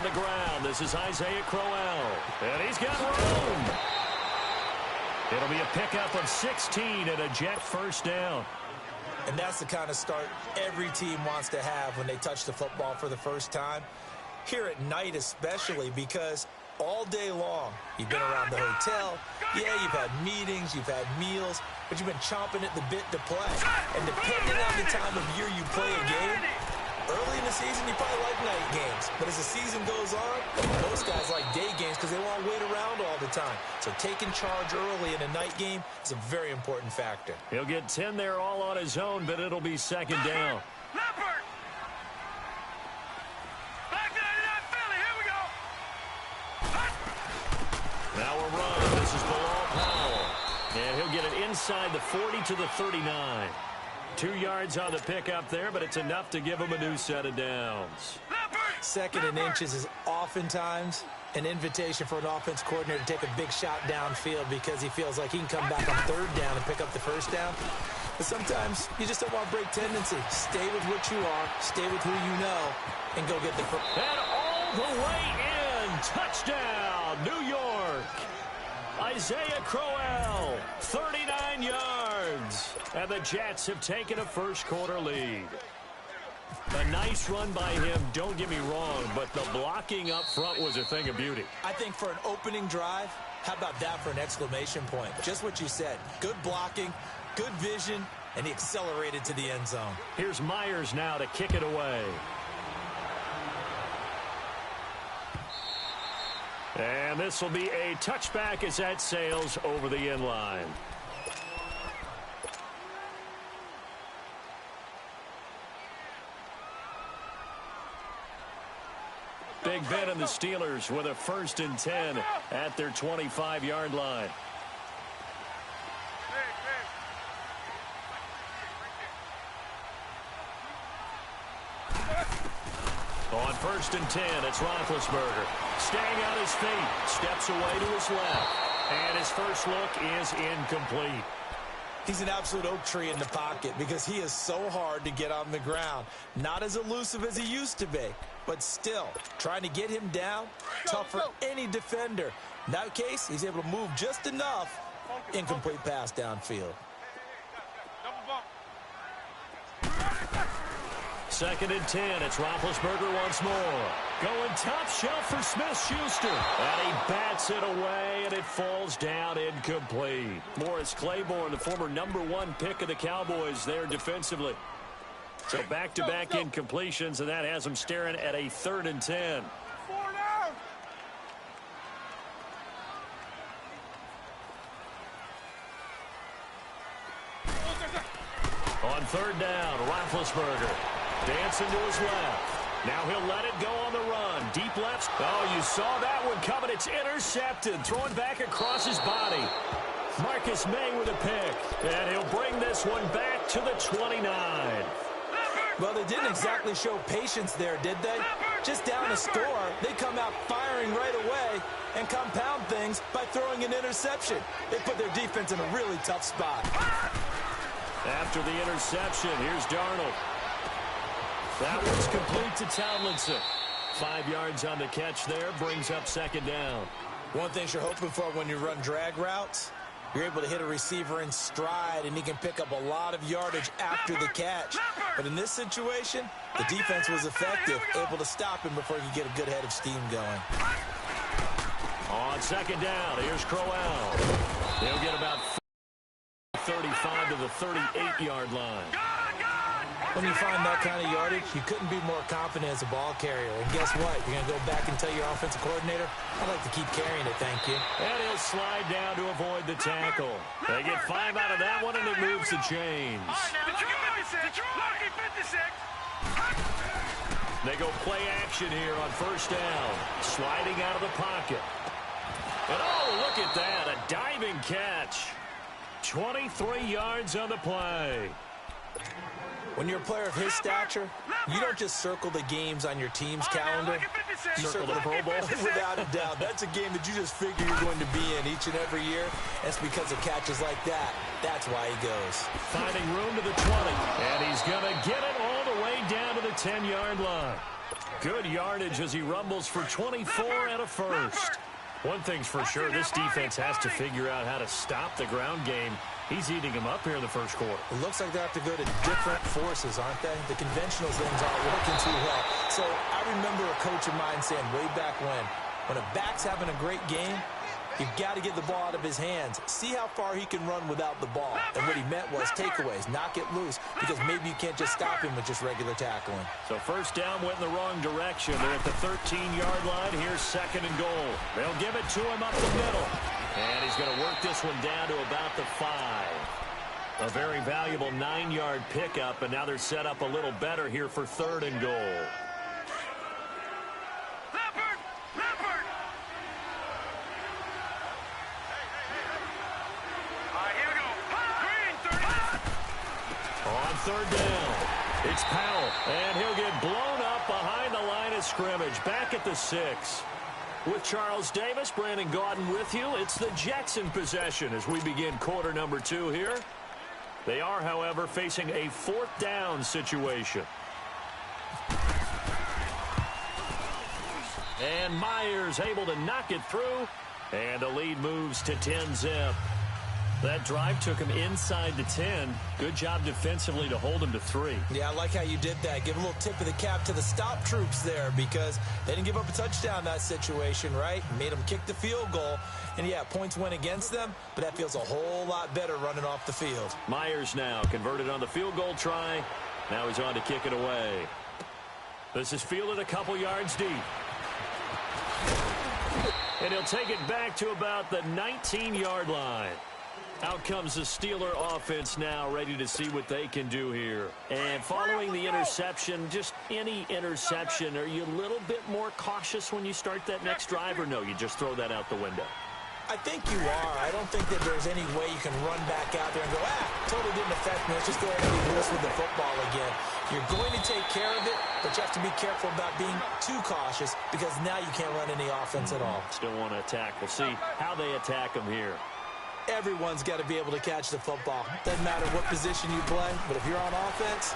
the ground. This is Isaiah Crowell. And he's got room. It'll be a pickup of 16 and a Jet first down. And that's the kind of start every team wants to have when they touch the football for the first time. Here at night especially, because all day long you've been around the hotel. Yeah, you've had meetings, you've had meals, but you've been chomping at the bit to play. And depending on the time of year you play a game, early in the season you probably like night games. But as the season goes on, most guys like day games because they want to wait around all the time. So taking charge early in a night game is a very important factor. He'll get 10 there all on his own, but it'll be second down. Now a run. This is Bilal Powell. And he'll get it inside the 40 to the 39. 2 yards on the pickup there, but it's enough to give him a new set of downs. Second and inches is oftentimes an invitation for an offense coordinator to take a big shot downfield because he feels like he can come back on third down and pick up the first down. But sometimes you just don't want to break tendency. Stay with what you are, stay with who you know, and go get the first. And all the way in. Touchdown, New York. Isaiah Crowell, 39 yards. And the Jets have taken a first-quarter lead. A nice run by him, don't get me wrong, but the blocking up front was a thing of beauty. I think for an opening drive, how about that for an exclamation point? Just what you said. Good blocking, good vision, and he accelerated to the end zone. Here's Myers now to kick it away. And this will be a touchback as that sails over the end line. Big Ben and the Steelers with a 1st and 10 at their 25-yard line. On 1st and 10, it's Roethlisberger. Staying on his feet, steps away to his left. And his first look is incomplete. He's an absolute oak tree in the pocket because he is so hard to get on the ground. Not as elusive as he used to be, but still, trying to get him down, tough for any defender. In that case, he's able to move just enough. Incomplete pass downfield. 2nd and 10. It's Roethlisberger once more. Going top shelf for Smith-Schuster. And he bats it away, and it falls down incomplete. Morris Claiborne, the former #1 pick of the Cowboys there defensively. So back-to-back incompletions, and that has him staring at a 3rd and 10. On 3rd down, Roethlisberger. Dancing to his left. Now he'll let it go on the run. Deep left. Oh, you saw that one coming. It's intercepted. Throwing back across his body. Marcus May with a pick. And he'll bring this one back to the 29. Well, they didn't exactly show patience there, did they? Just down a score, they come out firing right away and compound things by throwing an interception. They put their defense in a really tough spot. After the interception, here's Darnold. That one's complete to Tomlinson. 5 yards on the catch there, brings up 2nd down. One thing you're hoping for when you run drag routes, you're able to hit a receiver in stride, and he can pick up a lot of yardage after the catch. But in this situation, the defense was effective, able to stop him before he could get a good head of steam going. On 2nd down, here's Crowell. They'll get about 35 to the 38-yard line. When you find that kind of yardage, you couldn't be more confident as a ball carrier. And guess what? You're going to go back and tell your offensive coordinator, I'd like to keep carrying it, thank you. And he'll slide down to avoid the tackle. They get 5 out of that one, and it moves the chains. They go play action here on 1st down. Sliding out of the pocket. And oh, look at that, a diving catch. 23 yards on the play. When you're a player of his stature, you don't just circle the games on your team's calendar. You circle the Pro Bowl. Without a doubt. That's a game that you just figure you're going to be in each and every year. That's because of catches like that. That's why he goes. Finding room to the 20. And he's going to get it all the way down to the 10-yard line. Good yardage as he rumbles for 24 and a first. One thing's for sure, this defense has to figure out how to stop the ground game. He's eating him up here in the first quarter. It looks like they have to go to different forces, aren't they? The conventional things aren't working too well. So I remember a coach of mine saying way back when a back's having a great game, you've got to get the ball out of his hands. See how far he can run without the ball. And what he meant was takeaways, knock it loose, because maybe you can't just stop him with just regular tackling. So first down went in the wrong direction. They're at the 13-yard line. Here's second and goal. They'll give it to him up the middle. And he's going to work this one down to about the 5. A very valuable 9-yard pickup, and now they're set up a little better here for third and goal. On third down, it's Powell, and he'll get blown up behind the line of scrimmage, back at the 6. With Charles Davis, Brandon Gaudin with you. It's the Jets in possession as we begin quarter number 2 here. They are, however, facing a fourth down situation. And Myers able to knock it through, and the lead moves to 10-zip. That drive took him inside the 10. Good job defensively to hold him to 3. Yeah, I like how you did that. Give a little tip of the cap to the stop troops there because they didn't give up a touchdown in that situation, right? Made them kick the field goal. And, yeah, points went against them, but that feels a whole lot better running off the field. Myers now converted on the field goal try. Now he's on to kick it away. This is fielded a couple yards deep. And he'll take it back to about the 19-yard line. Out comes the Steeler offense now, ready to see what they can do here. And following the interception, just any interception, are you a little bit more cautious when you start that next drive, or no, you just throw that out the window? I think you are. I don't think that there's any way you can run back out there and go, totally didn't affect me. Let's just go ahead and be loose with the football again. You're going to take care of it, but you have to be careful about being too cautious because now you can't run any offense at all. Still want to attack. We'll see how they attack them here. Everyone's got to be able to catch the football. Doesn't matter what position you play, but if you're on offense,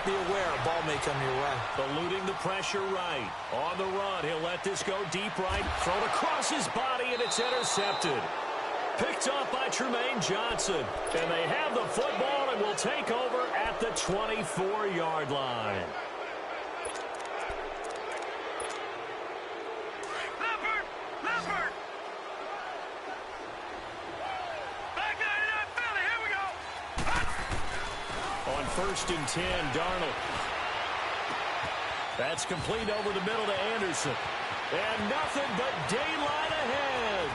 be aware a ball may come your way. Eluding the pressure right. On the run, he'll let this go deep right. Thrown across his body, and it's intercepted. Picked up by Tremaine Johnson. And they have the football and will take over at the 24-yard line. First and 10, Darnold. That's complete over the middle to Anderson. And nothing but daylight ahead.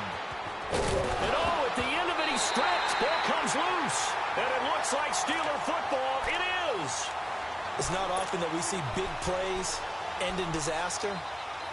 And at the end of it, he stripped. Ball comes loose. And it looks like Steeler football. It is. It's not often that we see big plays end in disaster.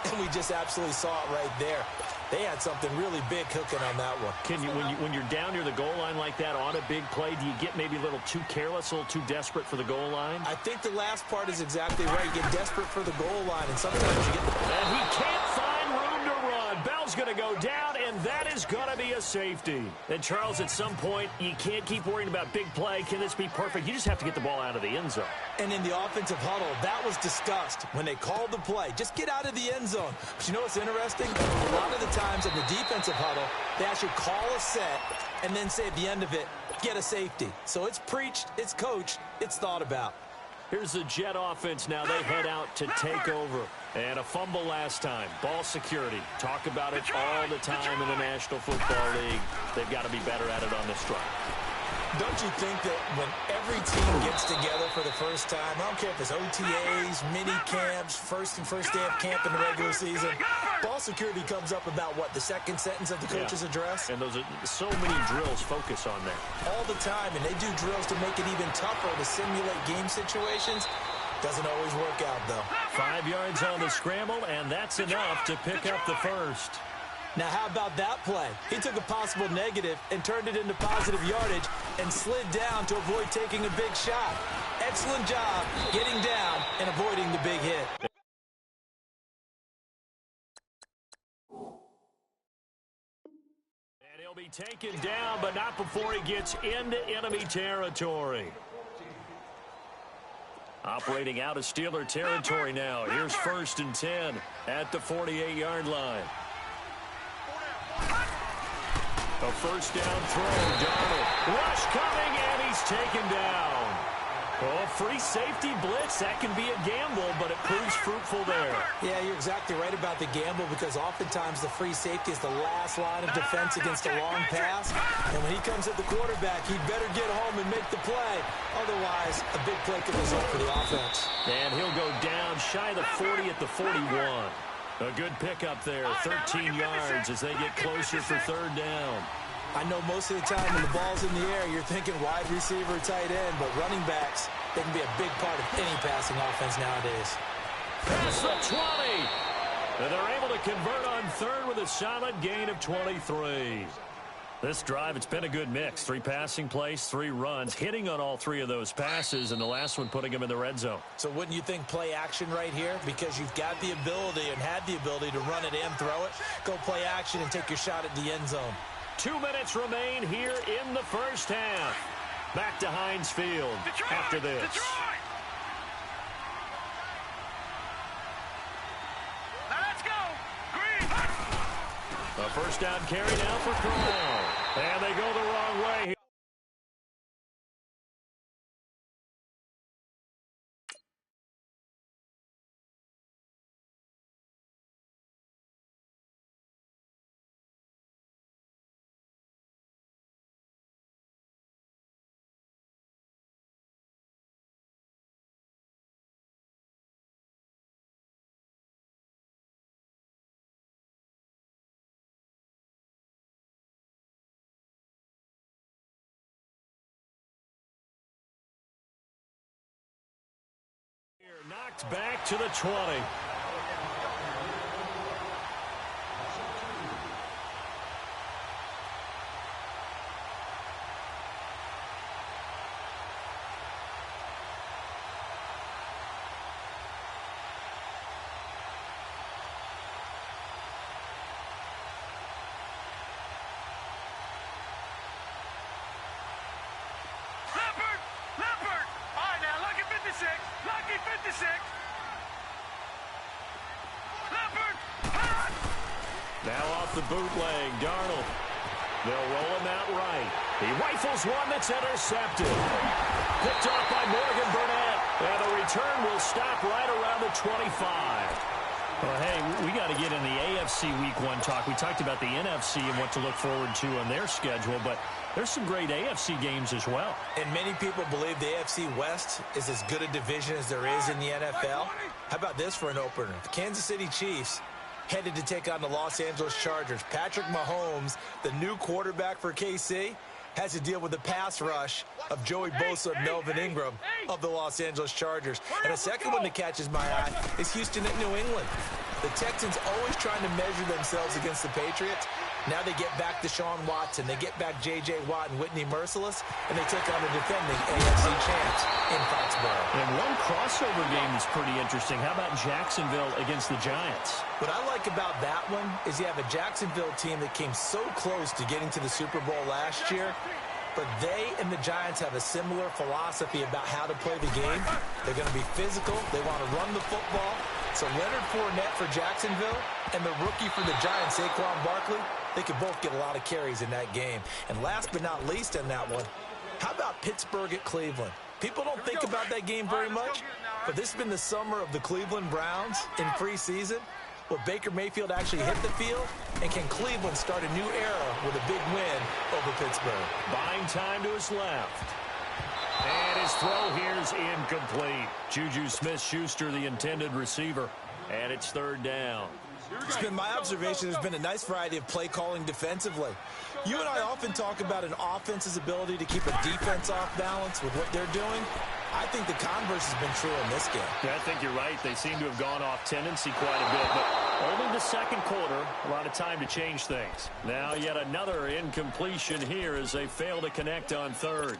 And we just absolutely saw it right there. They had something really big cooking on that one. Can you, when you're down near the goal line like that on a big play, do you get maybe a little too careless, a little too desperate for the goal line? I think the last part is exactly right. You get desperate for the goal line, and sometimes you get... And he can't find room to run. Bell's going to go down, and that is going to be a safety. And, Charles, at some point, you can't keep worrying about big play. Can this be perfect? You just have to get the ball out of the end zone. And in the offensive huddle, that was discussed when they called the play. Just get out of the end zone. But you know what's interesting? A lot of the times in the defensive huddle, they actually call a set and then say at the end of it, get a safety. So it's preached, it's coached, it's thought about. Here's the Jet offense now. They head out to take over. And a fumble last time. Ball security. Talk about it all the time in the National Football League. They've got to be better at it on this drive. Don't you think that when every team gets together for the first time, I don't care if it's OTAs, mini camps, first day of camp in the regular season, ball security comes up about, what, the second sentence of the coach's address? And those are so many drills focus on that. All the time, and they do drills to make it even tougher to simulate game situations. Doesn't always work out, though. 5 yards on the scramble, and that's enough to pick up the first. Now, how about that play? He took a possible negative and turned it into positive yardage and slid down to avoid taking a big shot. Excellent job getting down and avoiding the big hit. And he'll be taken down, but not before he gets into enemy territory. Operating out of Steeler territory now. Here's 1st and 10 at the 48-yard line. A first down throw. Darnold. Rush coming, and he's taken down. Oh, free safety blitz. That can be a gamble, but it proves fruitful there. Yeah, you're exactly right about the gamble because oftentimes the free safety is the last line of defense against a long pass. And when he comes at the quarterback, he'd better get home and make the play. Otherwise, a big play could result for the offense. And he'll go down shy of the 40 at the 41. A good pickup there, 13 yards as they get closer for 3rd down. I know most of the time when the ball's in the air, you're thinking wide receiver, tight end, but running backs, they can be a big part of any passing offense nowadays. Past the 20. And they're able to convert on 3rd with a solid gain of 23. This drive, it's been a good mix. 3 passing plays, 3 runs, hitting on all 3 of those passes, and the last one putting them in the red zone. So wouldn't you think play action right here? Because you've got the ability and had the ability to run it and throw it. Go play action and take your shot at the end zone. 2 minutes remain here in the first half. Back to Heinz Field after this. Let's go. Green. A first down carry now for Kroll. And they go the wrong way. Knocked back to the 20. Leopard. All right, now, lucky 56. Lucky 56. Leopard. Now off the bootleg, Darnold. They'll roll him out right. He rifles one that's intercepted. Picked off by Morgan Burnett. And the return will stop right around the 25. Well, hey, we got to get in the AFC Week 1 talk. We talked about the NFC and what to look forward to on their schedule, but there's some great AFC games as well. And many people believe the AFC West is as good a division as there is in the NFL. How about this for an opener? The Kansas City Chiefs headed to take on the Los Angeles Chargers. Patrick Mahomes, the new quarterback for KC, has to deal with the pass rush of Joey Bosa and Melvin Ingram of the Los Angeles Chargers. And a second one that catches my eye is Houston at New England. The Texans always trying to measure themselves against the Patriots. Now they get back Deshaun Watson. They get back J.J. Watt and Whitney Merciless, and they take on the defending AFC champs in Foxborough. And one crossover game is pretty interesting. How about Jacksonville against the Giants? What I like about that one is you have a Jacksonville team that came so close to getting to the Super Bowl last year, but they and the Giants have a similar philosophy about how to play the game. They're going to be physical. They want to run the football. So Leonard Fournette for Jacksonville and the rookie for the Giants, Saquon Barkley, they could both get a lot of carries in that game. And last but not least in that one, how about Pittsburgh at Cleveland? People don't think about that game very much, but this has been the summer of the Cleveland Browns in preseason. Will Baker Mayfield actually hit the field? And can Cleveland start a new era with a big win over Pittsburgh? Buying time to his left. And his throw here's incomplete. Juju Smith-Schuster, the intended receiver. And it's 3rd down. It's been my observation there's been a nice variety of play calling defensively. You and I often talk about an offense's ability to keep a defense off balance with what they're doing. I think the converse has been true in this game. Yeah, I think you're right. They seem to have gone off tendency quite a bit, but only the second quarter, a lot of time to change things. Now yet another incompletion here as they fail to connect on 3rd.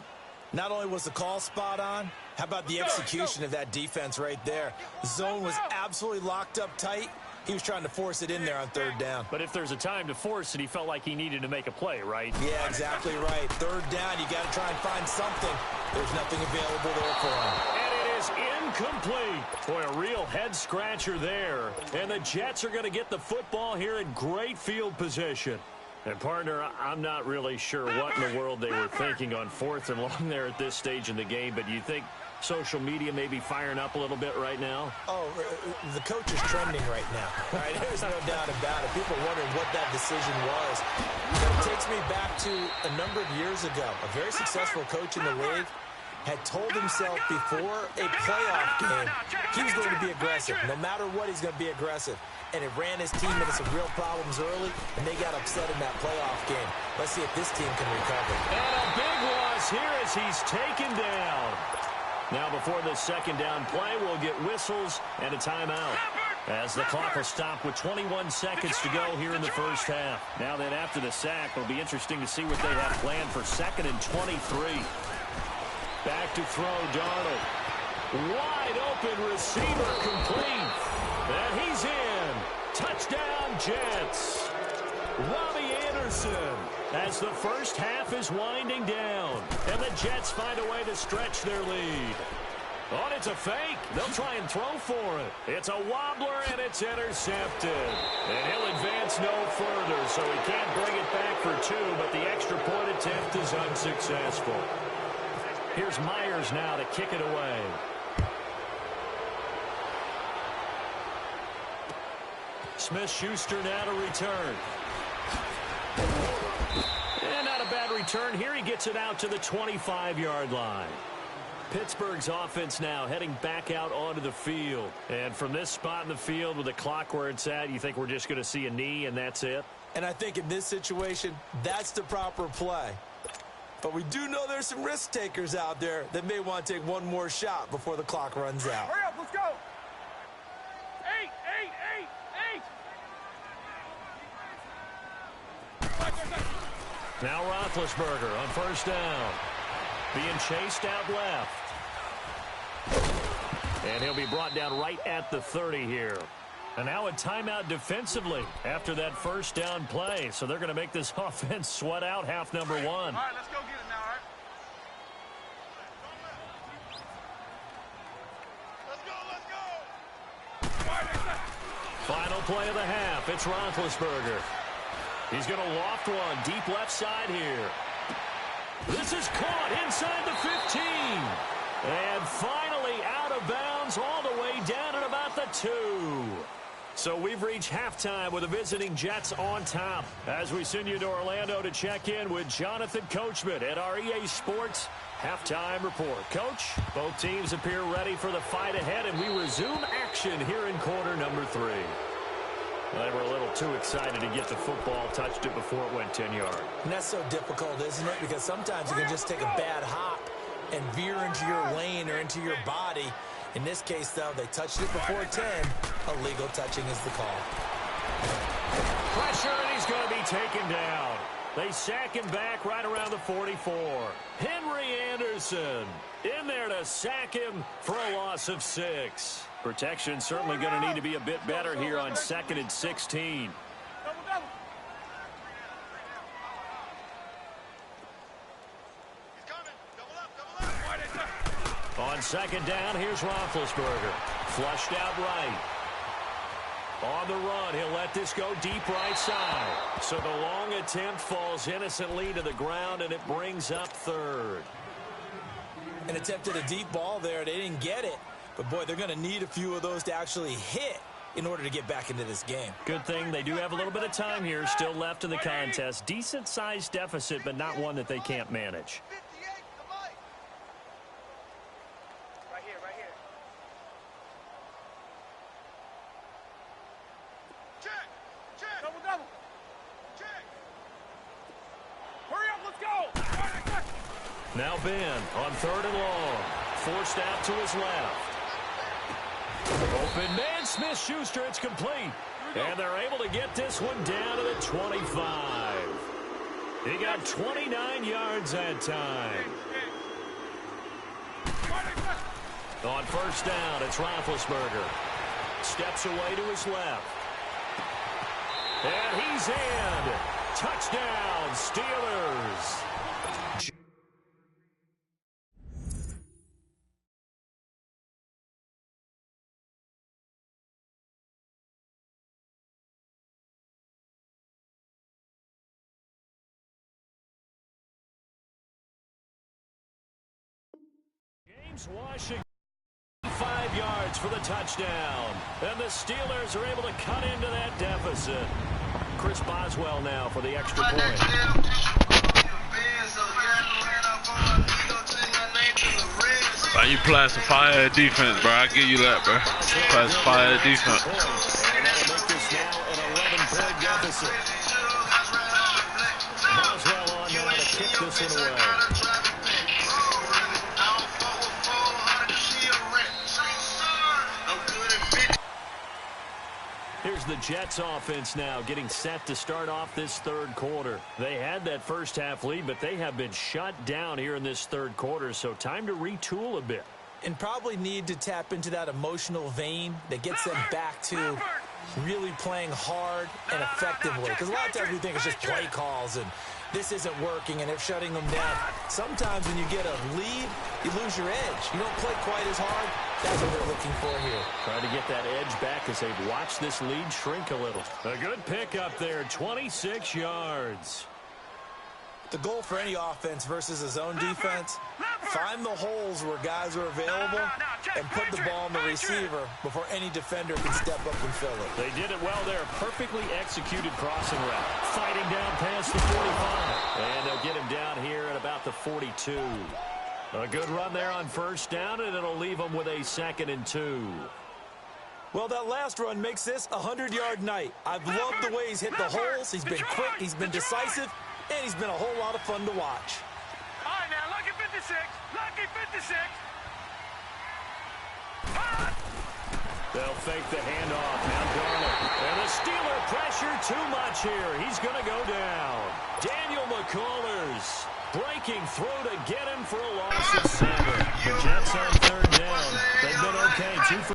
Not only was the call spot on, how about the execution of that defense right there? The zone was absolutely locked up tight. He was trying to force it in there on 3rd down. But if there's a time to force it, he felt like he needed to make a play, right? Yeah, exactly right. 3rd down, you got to try and find something. There's nothing available there for him. And it is incomplete. Boy, a real head-scratcher there. And the Jets are going to get the football here in great field position. And, partner, I'm not really sure what in the world they were thinking on 4th and long there at this stage in the game, but you think social media may be firing up a little bit right now? Oh, the coach is trending right now. All right, there's no doubt about it. People are wondering what that decision was. But it takes me back to a number of years ago. A very successful coach in the league had told himself before a playoff game he was going to be aggressive. No matter what, he's going to be aggressive. And it ran his team into some real problems early, and they got upset in that playoff game. Let's see if this team can recover. And a big loss here as he's taken down. Now before this second down play, we'll get whistles and a timeout, as the clock will stop with 21 seconds to go here in the first half. Now then, after the sack, it'll be interesting to see what they have planned for 2nd and 23. Back to throw, Darnold. Wide open receiver, complete. And he's in. Touchdown, Jets. Robbie Anderson, as the first half is winding down. And the Jets find a way to stretch their lead. Oh, it's a fake. They'll try and throw for it. It's a wobbler, and it's intercepted. And he'll advance no further, so he can't bring it back for 2, but the extra point attempt is unsuccessful. Here's Myers now to kick it away. Smith-Schuster now to return. And not a bad return here. He gets it out to the 25-yard line. Pittsburgh's offense now heading back out onto the field. And from this spot in the field with the clock where it's at, you think we're just going to see a knee and that's it? And I think in this situation, that's the proper play. But we do know there's some risk takers out there that may want to take one more shot before the clock runs out. Hurry up, let's go. 8, 8, 8, 8. Now Roethlisberger on first down. Being chased out left. And he'll be brought down right at the 30 here. And now a timeout defensively after that first down play. So they're going to make this offense sweat out half number 1. All right, let's go get it now, all right? Final play of the half. It's Roethlisberger. He's going to loft one deep left side here. This is caught inside the 15. And finally out of bounds all the way down at about the 2. So we've reached halftime with the visiting Jets on top. As we send you to Orlando to check in with Jonathan Coachman at our EA Sports Halftime Report. Coach, both teams appear ready for the fight ahead, and we resume action here in quarter number 3. They were a little too excited to get the football, touched it before it went 10 yards. And that's so difficult, isn't it? Because sometimes you can just take a bad hop and veer into your lane or into your body. In this case, though, they touched it before 10. Illegal touching is the call. Pressure, and he's going to be taken down. They sack him back right around the 44. Henry Anderson in there to sack him for a loss of 6. Protection certainly going to need to be a bit better here on 2nd and 16. On second down, here's Roethlisberger. Flushed out right. On the run, he'll let this go deep right side. So the long attempt falls innocently to the ground, and it brings up 3rd. And attempted a deep ball there. They didn't get it. But, boy, they're going to need a few of those to actually hit in order to get back into this game. Good thing they do have a little bit of time here still left in the contest. Decent-sized deficit, but not one that they can't manage. Right here, right here. Check, check. Double, double. Check. Hurry up, let's go. Now Ben on 3rd and long. Forced out to his left. Open man, Smith-Schuster, it's complete. And they're able to get this one down to the 25. He got 29 yards that time. On first down, it's Roethlisberger. Steps away to his left. And he's in. Touchdown, Steelers. James Washington, 5 yards for the touchdown. And the Steelers are able to cut into that deficit. Chris Boswell now for the extra point. Bro, you playing some fire defense, bro. I give you that, bro. Playing some fire defense. And that'll make this now an 11-point deficit. Boswell on now to kick this one away. Here's the Jets offense now getting set to start off this third quarter. They had that first half lead, but they have been shut down here in this third quarter, so time to retool a bit. And probably need to tap into that emotional vein that gets them back to really playing hard and effectively. Because a lot of times we think it's just play calls and this isn't working and they're shutting them down. Sometimes when you get a lead, you lose your edge. You don't play quite as hard. That's what they're looking for here. Trying to get that edge back as they've watched this lead shrink a little. A good pick up there, 26 yards. The goal for any offense versus a zone defense, find the holes where guys are available and put the ball on the receiver before any defender can step up and fill it. They did it well there. Perfectly executed crossing route. Fighting down past the 45. And they'll get him down here at about the 42. A good run there on first down, and it'll leave them with a 2nd and 2. Well, that last run makes this a 100-yard night. I've loved the way he's hit the holes. He's been quick. He's been decisive. And he's been a whole lot of fun to watch. All right, now, lucky 56. Lucky 56. They'll fake the handoff. Now Garland. And the Steeler pressure too much here. He's going to go down. Daniel McCullers breaking through to get him for a loss of 7. The Jets on third down. They've been okay. 2 for